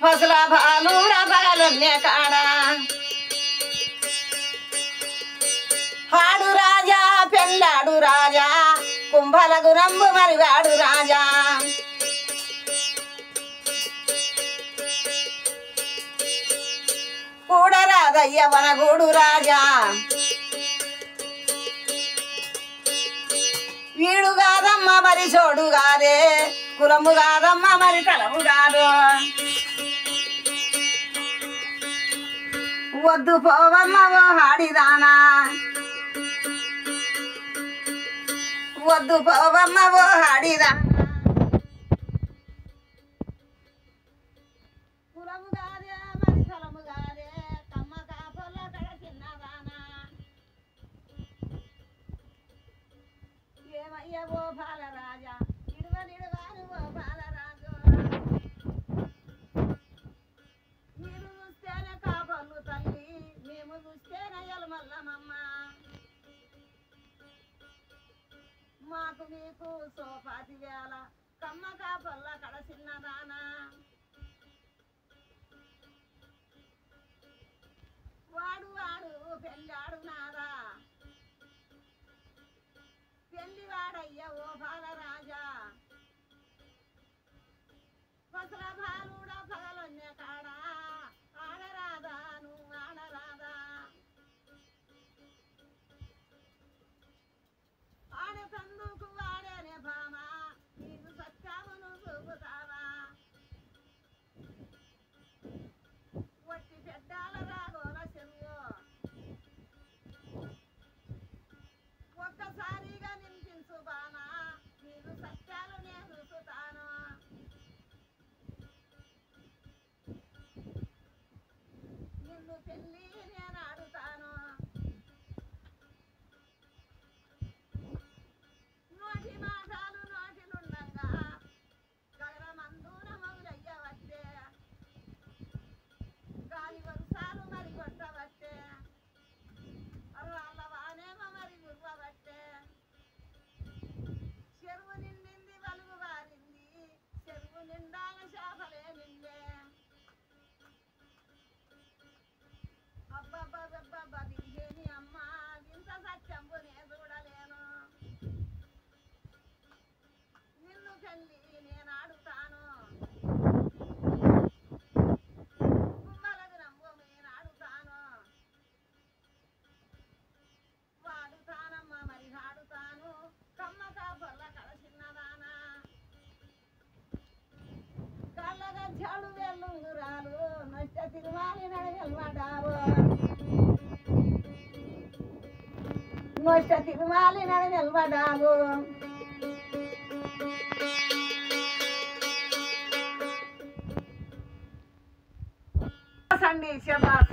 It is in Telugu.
పసుల భానుడ పగలొన్నే కాడా హాడు రాజా పెళ్ళాడు రాజా కుంభలకు రంబు మరివాడు రాజా కూడరాదయ్య వనగూడు రాజా వీడు కాదమ్మ మరి చోడు కాదే కులము కాదమ్మ మరి కలము కాదు వద్దు పోవమ్మ ఓ హాడిదానా వద్దు పోవమ్మ ఓ హాడిదానా కులము కాదే మరి కలము కాదే కమ్మ కాపల కడ చిన్నదానా ఏమయ్య ఓ బాలరాజా నిడువనిడువాను ఓ బాలరాజు మీరు చూస్తేనే కాపళ్ళు తల్లి మేము చూస్తేనే ఎలమల్లమమ్మ మాకు మీకు సోపాతి వేళ కమ్మ కాపల్ల కడ చిన్నదానా వాడు వాడు పెళ్ళాడు నాదా పెళ్లివాడయ్య ఓ బాలరాజా పసల బాలుడ పగలొన్నే కాడా ఆడరాదా నువ్వు ఆడరాదా ఆడతందుకు వాడేనే భామా నీకు సత్యామును చూపుతావా వట్టి పెద్దాల రాగోల చెరువు ఒక్కసారిగా నింపించు బానా నీకు సత్యాలు నేను చూస్తాను నిన్ను పెళ్ళి నేను ఆడుతాను నోటి మాటలు నోటిలుండగా గగనమందున మొగులయ్య వట్టే గాలి వరుసాలు మరి కొట్టవట్టే రాళ్ళ వానేమ మరి గుర్వబట్టే చెరువు నిండింది వలుగు వారింది చెరువు నిండాన చేపలే నిండే అబ్బబ్బబ్బబ్బ దిగేని అమ్మ ఇంత సత్యంబు నే చూడలేను నిన్ను పెళ్ళి నేను ఆడుతాను కుమ్మలకు నమ్ము నేను ఆడుతాను వాడుతానమ్మ మరి ఆడుతాను కమ్మ కాపల్ల కడ చిన్నదానా కళ్ళగా చెడు వెల్లుంగురాలు నష్ట తిరువాలి నడవెల్వడావు నష్ట తిరువాలి నడవెల్వడావు సండి శబాస్